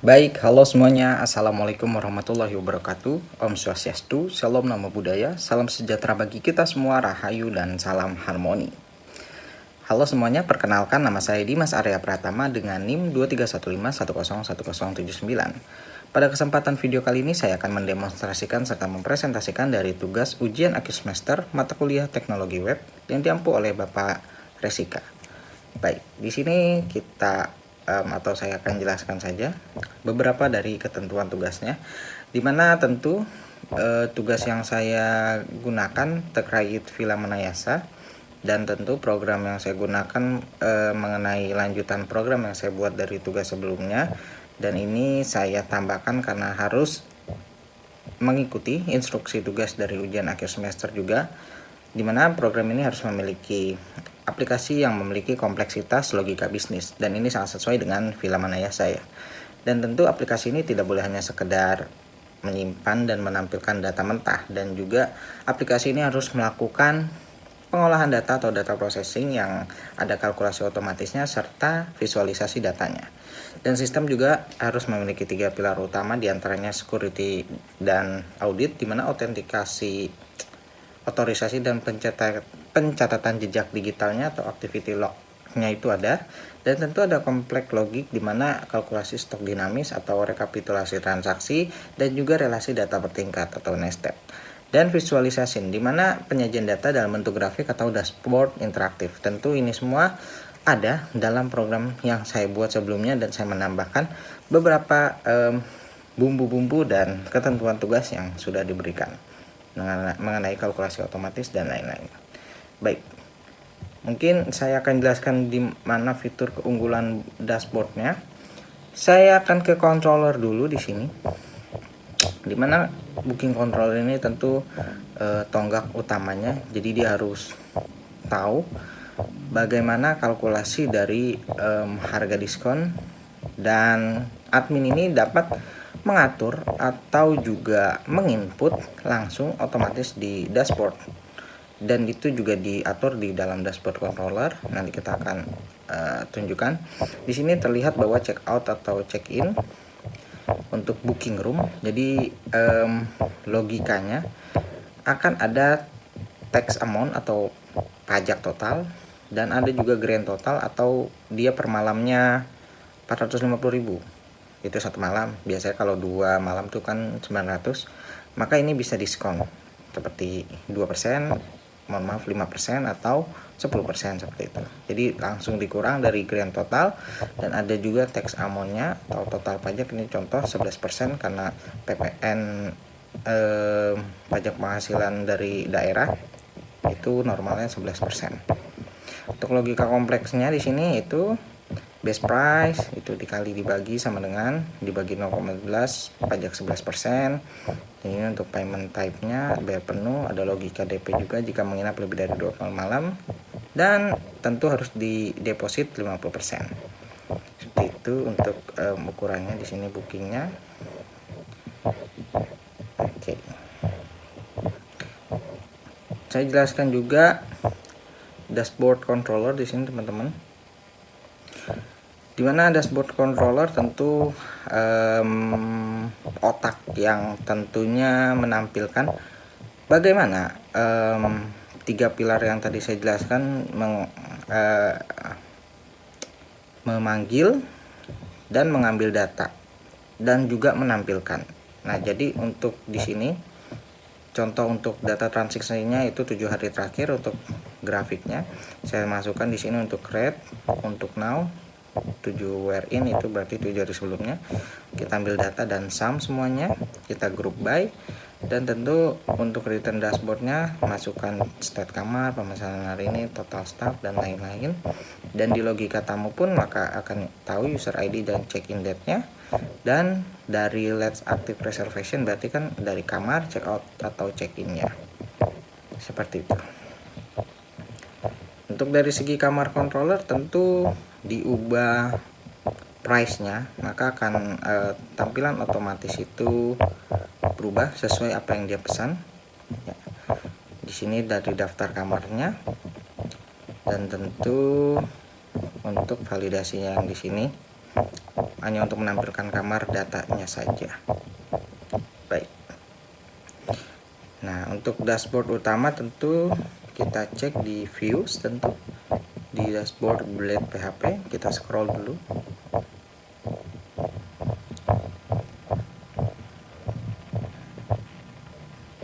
Baik, halo semuanya. Assalamualaikum warahmatullahi wabarakatuh. Om Swastiastu, Salam Namo Buddhaya, salam sejahtera bagi kita semua, Rahayu dan salam harmoni. Halo semuanya, perkenalkan nama saya Dimas Arya Pratama dengan NIM 2315101079. Pada kesempatan video kali ini saya akan mendemonstrasikan serta mempresentasikan dari tugas ujian akhir semester mata kuliah Teknologi Web yang diampu oleh Bapak Resika. Baik, di sini kita atau saya akan jelaskan saja beberapa dari ketentuan tugasnya, dimana tentu tugas yang saya gunakan terkait Villa Manayasa, dan tentu program yang saya gunakan mengenai lanjutan program yang saya buat dari tugas sebelumnya, dan ini saya tambahkan karena harus mengikuti instruksi tugas dari ujian akhir semester juga, dimana program ini harus memiliki aplikasi yang memiliki kompleksitas logika bisnis, dan ini sangat sesuai dengan Villa Manayasa ya. Dan tentu aplikasi ini tidak boleh hanya sekedar menyimpan dan menampilkan data mentah, dan juga aplikasi ini harus melakukan pengolahan data atau data processing yang ada kalkulasi otomatisnya serta visualisasi datanya. Dan sistem juga harus memiliki 3 pilar utama, diantaranya security dan audit, dimana autentikasi, otorisasi dan pencatatan jejak digitalnya atau activity log-nya itu ada, dan tentu ada kompleks logik di mana kalkulasi stok dinamis atau rekapitulasi transaksi, dan juga relasi data bertingkat atau nested, dan visualisasi di mana penyajian data dalam bentuk grafik atau dashboard interaktif. Tentu ini semua ada dalam program yang saya buat sebelumnya, dan saya menambahkan beberapa bumbu-bumbu dan ketentuan tugas yang sudah diberikan mengenai kalkulasi otomatis dan lain-lain. Baik, mungkin saya akan jelaskan di mana fitur keunggulan dashboardnya. Saya akan ke controller dulu di sini, dimana booking controller ini tentu tonggak utamanya. Jadi dia harus tahu bagaimana kalkulasi dari harga diskon, dan admin ini dapat mengatur atau juga menginput langsung otomatis di dashboard, dan itu juga diatur di dalam dashboard controller. Nanti kita akan tunjukkan. Di sini terlihat bahwa check out atau check in untuk booking room. Jadi logikanya akan ada tax amount atau pajak total, dan ada juga grand total atau dia per malamnya 450.000. Itu satu malam. Biasanya kalau 2 malam tuh kan 900, maka ini bisa diskon seperti 2%, mohon maaf 5% atau 10% seperti itu. Jadi langsung dikurang dari grand total, dan ada juga tax amount-nya atau total pajak. Ini contoh 11% karena PPN pajak penghasilan dari daerah itu normalnya 11%. Untuk logika kompleksnya di sini itu base price itu dikali dibagi sama dengan dibagi 0,11 pajak 11%. Ini untuk payment type-nya bayar penuh, ada logika DP juga jika menginap lebih dari 20 malam, dan tentu harus di deposit 50%. Seperti itu untuk ukurannya di sini bookingnya. Oke. Saya jelaskan juga dashboard controller di sini teman-teman. Dimana dashboard controller tentu otak yang tentunya menampilkan bagaimana 3 pilar yang tadi saya jelaskan, memanggil dan mengambil data dan juga menampilkan. Nah, jadi untuk di sini contoh untuk data transaksinya itu 7 hari terakhir. Untuk grafiknya saya masukkan di sini untuk red, untuk now 7 where in itu berarti 7 hari sebelumnya. Kita ambil data dan sum semuanya, kita group by, dan tentu untuk return dashboardnya masukkan stat kamar, pemesanan hari ini, total staff, dan lain-lain. Dan di logika tamu pun maka akan tahu user ID dan check in date-nya. Dan dari let's active reservation berarti kan dari kamar, check out atau check in-nya. Seperti itu. Untuk dari segi kamar controller tentu diubah price-nya, maka akan tampilan otomatis itu berubah sesuai apa yang dia pesan. Ya. Di sini dari daftar kamarnya, dan tentu untuk validasinya yang di sini hanya untuk menampilkan kamar datanya saja. Baik. Nah, untuk dashboard utama tentu kita cek di views, tentu di dashboard Blade PHP kita scroll dulu.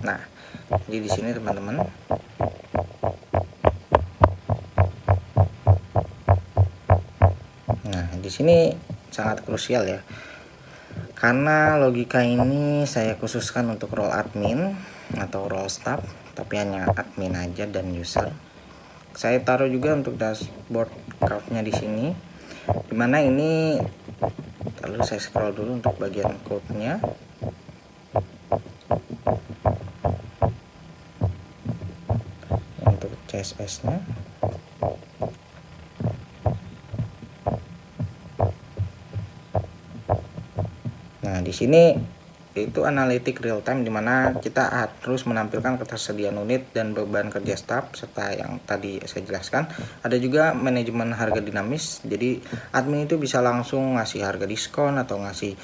Nah, jadi di sini teman-teman, nah di sini sangat krusial ya, karena logika ini saya khususkan untuk role admin atau role staff, tapi hanya admin aja dan user. Saya taruh juga untuk dashboard curve-nya di sini, dimana ini, lalu saya scroll dulu untuk bagian code-nya. Untuk CSS-nya, nah di sini itu analitik real time, dimana kita harus menampilkan ketersediaan unit dan beban kerja staff, serta yang tadi saya jelaskan ada juga manajemen harga dinamis. Jadi admin itu bisa langsung ngasih harga diskon atau ngasih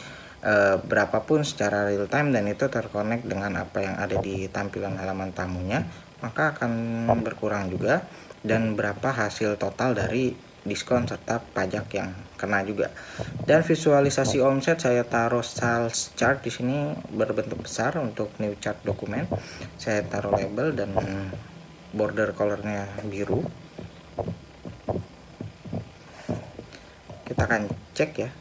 berapapun secara real time, dan itu terkonek dengan apa yang ada di tampilan halaman tamunya, maka akan berkurang juga, dan berapa hasil total dari diskon serta pajak yang kena juga. Dan visualisasi omset saya taruh sales chart di sini berbentuk besar untuk new chart dokumen. Saya taruh label dan border colornya biru. Kita akan cek ya.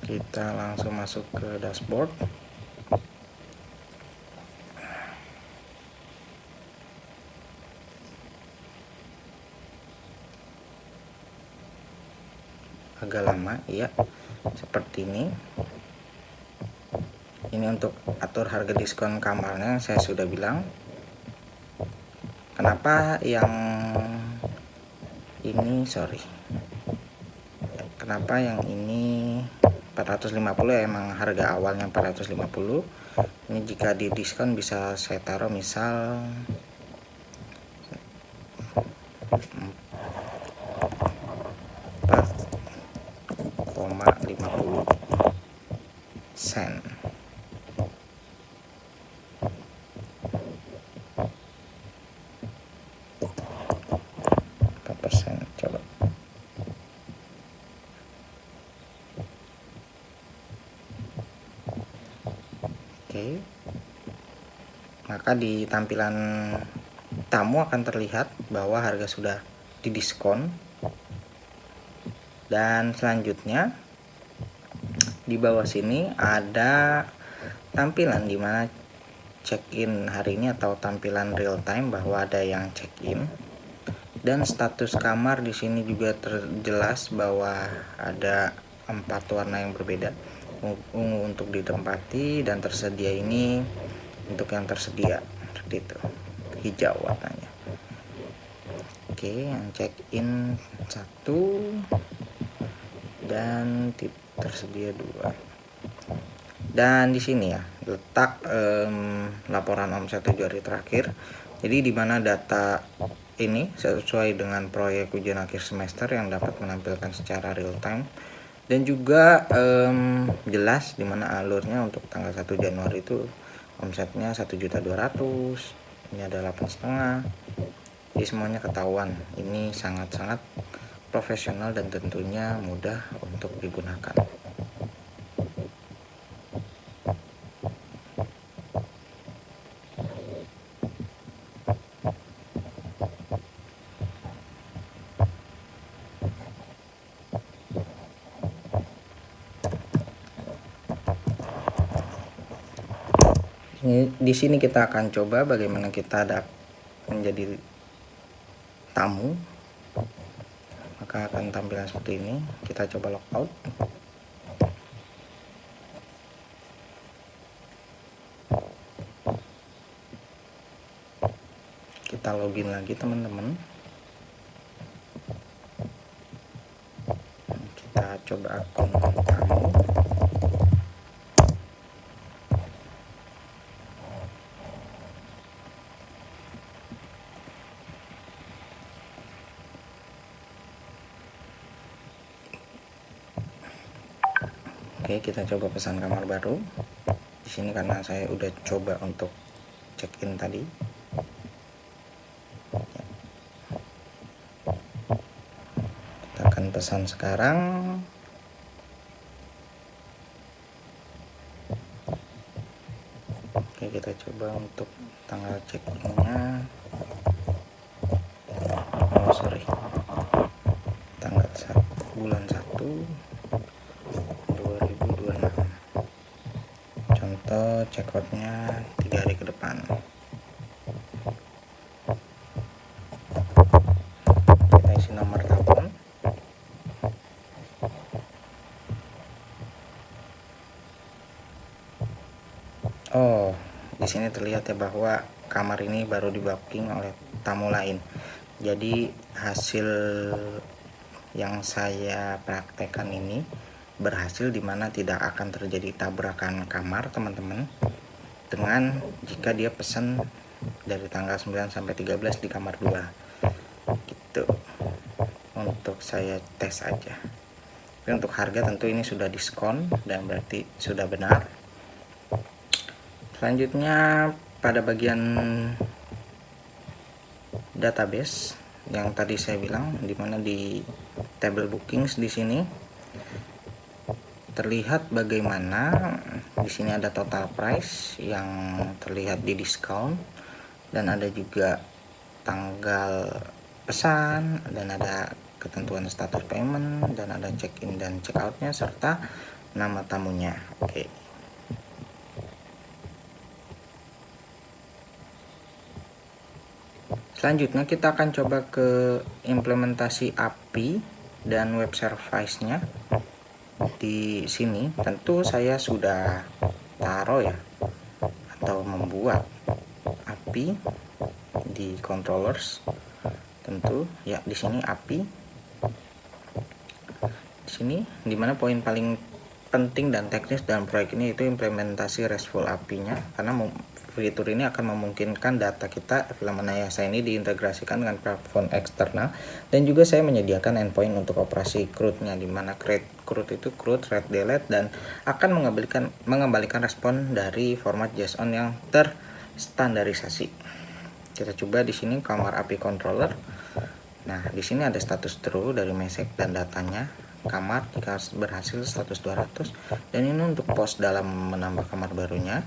Kita langsung masuk ke dashboard. Agak lama ya, seperti ini. Ini untuk atur harga diskon kamarnya, saya sudah bilang. Kenapa yang ini, kenapa yang ini 450 ya, emang harga awalnya 450. Ini jika di diskon bisa saya taruh misal 4,50 sen. Coba. Oke. Maka di tampilan tamu akan terlihat bahwa harga sudah didiskon. Dan selanjutnya di bawah sini ada tampilan dimana check-in hari ini atau tampilan real time bahwa ada yang check-in, dan status kamar di sini juga terjelas bahwa ada 4 warna yang berbeda. Ungu untuk ditempati, dan tersedia ini untuk yang tersedia, seperti itu, hijau warnanya. Oke, yang check-in 1 dan tersedia 2. Dan di sini ya letak laporan omset 7 hari terakhir. Jadi di mana data ini sesuai dengan proyek ujian akhir semester yang dapat menampilkan secara real time, dan juga jelas di mana alurnya. Untuk tanggal 1 Januari itu omsetnya 1.200.000, ini ada 8,5. Jadi semuanya ketahuan. Ini sangat-sangat profesional dan tentunya mudah untuk digunakan. Di sini kita akan coba bagaimana kita menjadi tamu. Maka akan tampilan seperti ini. Kita coba logout. Kita login lagi teman-teman. Kita coba akun tamu. Oke, kita coba pesan kamar baru. Di sini karena saya udah coba untuk check-in tadi. Kita akan pesan sekarang. Oke, kita coba untuk tanggal check-innya. Oh, sorry. Tanggal 1 bulan 1 2026. Contoh checkoutnya 3 hari ke depan. Kita isi nomor telepon. Oh, di sini terlihat ya bahwa kamar ini baru di booking oleh tamu lain. Jadi hasil yang saya praktekkan ini berhasil, dimana tidak akan terjadi tabrakan kamar teman-teman, dengan jika dia pesan dari tanggal 9 sampai 13 di kamar 2 gitu. Untuk saya tes aja. Tapi untuk harga tentu ini sudah diskon dan berarti sudah benar. Selanjutnya pada bagian database yang tadi saya bilang, dimana di table bookings di sini terlihat bagaimana di sini ada total price yang terlihat di diskon, dan ada juga tanggal pesan, dan ada ketentuan status payment, dan ada check-in dan check-outnya serta nama tamunya. Oke. Selanjutnya kita akan coba ke implementasi API dan web service-nya. Di sini tentu saya sudah taruh ya, atau membuat API di controllers. Tentu ya di sini API. Di sini dimana poin paling penting dan teknis dalam proyek ini itu implementasi RESTful API-nya, karena fitur ini akan memungkinkan data kita film Anayasa ini diintegrasikan dengan platform eksternal, dan juga saya menyediakan endpoint untuk operasi CRUD-nya, dimana CRUD itu CRUD, read, delete, dan akan mengembalikan respon dari format JSON yang terstandarisasi. Kita coba di sini kamar API controller. Nah, di sini ada status true dari message dan datanya. Kamar jika berhasil status 200, dan ini untuk post dalam menambah kamar barunya,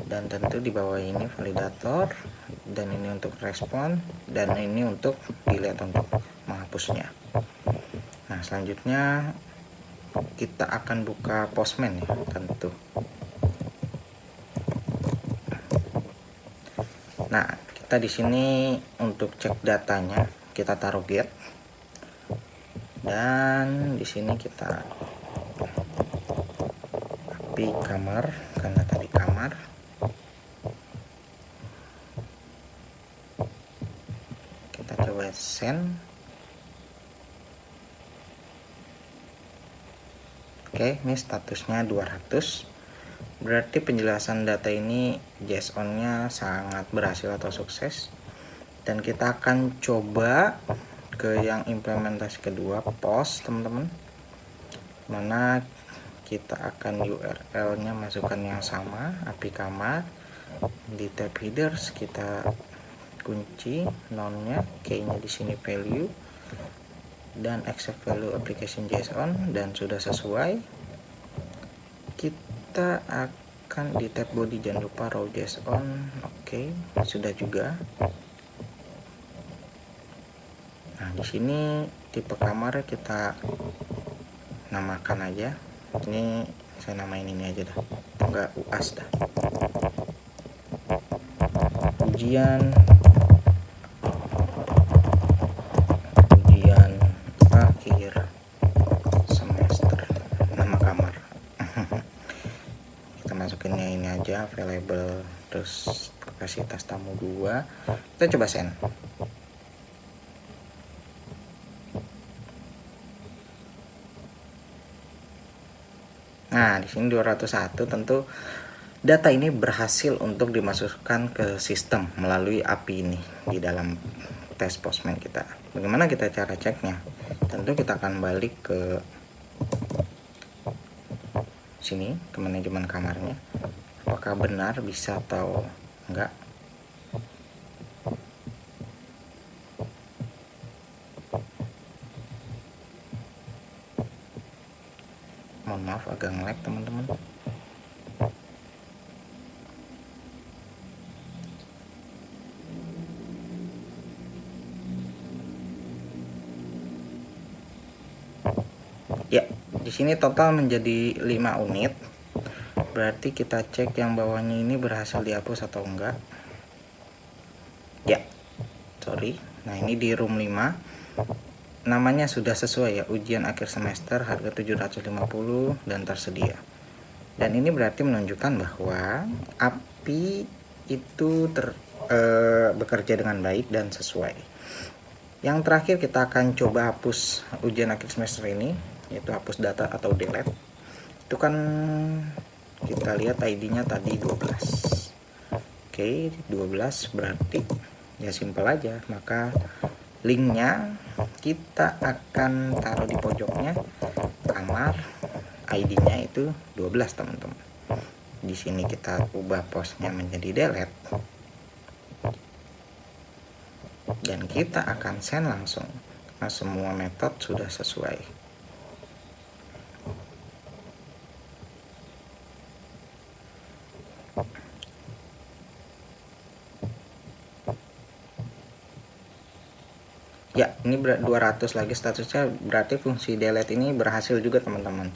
dan tentu di bawah ini validator, dan ini untuk respon, dan ini untuk delete untuk menghapusnya. Nah, selanjutnya kita akan buka Postman ya, tentu. Nah, kita di sini untuk cek datanya kita taruh get, dan di sini kita API kamar karena tadi kamar. Kita coba send. Oke, ini statusnya 200. Berarti penjelasan data ini JSON-nya sangat berhasil atau sukses. Dan kita akan coba ke yang implementasi kedua, post teman-teman, mana kita akan URL-nya masukkan yang sama, API kamar. Di tab headers kita kunci non-nya, key-nya di sini value, dan accept value application JSON, dan sudah sesuai. Kita akan di tab body jangan lupa raw JSON. Oke, sudah juga. Nah, di sini tipe kamar kita namakan aja. Ini saya namain ini aja dah. Enggak UAS dah. Ujian akhir semester, nama kamar. Kita masukinnya ini aja, available, terus kapasitas tamu 2. Kita coba send. Nah, di sini 201, tentu data ini berhasil untuk dimasukkan ke sistem melalui API ini di dalam tes Postman kita. Bagaimana kita cara ceknya? Tentu kita akan balik ke sini ke manajemen kamarnya. Apakah benar bisa atau enggak? Mohon maaf agak nge-lag teman-teman. Ya, di sini total menjadi 5 unit. Berarti kita cek yang bawahnya ini berhasil dihapus atau enggak. Ya, sorry. Nah, ini di room 5. Namanya sudah sesuai ya, ujian akhir semester, harga 750 dan tersedia. Dan ini berarti menunjukkan bahwa API itu bekerja dengan baik dan sesuai. Yang terakhir kita akan coba hapus ujian akhir semester ini, yaitu hapus data atau delete. Itu kan kita lihat ID-nya tadi 12. Oke, 12 berarti ya simpel aja, maka linknya kita akan taruh di pojoknya kamar, ID-nya itu 12 teman-teman. Di sini kita ubah postnya menjadi delete dan kita akan send langsung. Nah, semua metode sudah sesuai. Ya, ini 200 lagi statusnya, berarti fungsi delete ini berhasil juga teman-teman.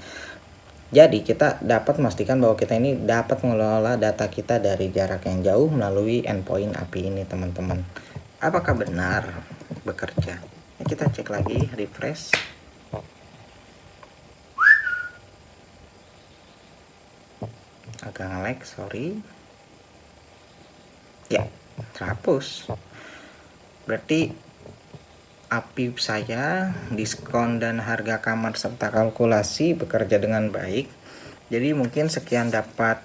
Jadi kita dapat memastikan bahwa kita ini dapat mengelola data kita dari jarak yang jauh melalui endpoint API ini teman-teman. Apakah benar bekerja? Nah, kita cek lagi, refresh. Agak nge-lag, sorry. Ya, terhapus. Berarti API saya, diskon dan harga kamar serta kalkulasi bekerja dengan baik. Jadi mungkin sekian dapat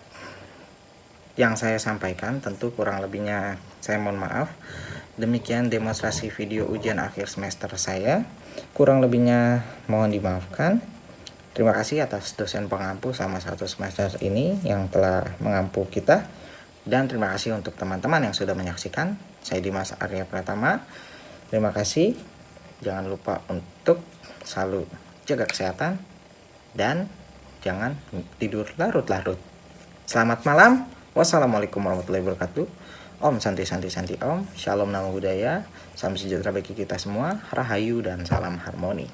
yang saya sampaikan, tentu kurang lebihnya saya mohon maaf. Demikian demonstrasi video ujian akhir semester saya. Kurang lebihnya mohon dimaafkan. Terima kasih atas dosen pengampu selama 1 semester ini yang telah mengampu kita. Dan terima kasih untuk teman-teman yang sudah menyaksikan. Saya Dimas Arya Pratama. Terima kasih. Jangan lupa untuk selalu jaga kesehatan dan jangan tidur larut-larut. Selamat malam. Wassalamualaikum warahmatullahi wabarakatuh. Om Santi Santi Santi Om. Shalom Namo Buddhaya. Salam sejahtera bagi kita semua. Rahayu dan salam harmoni.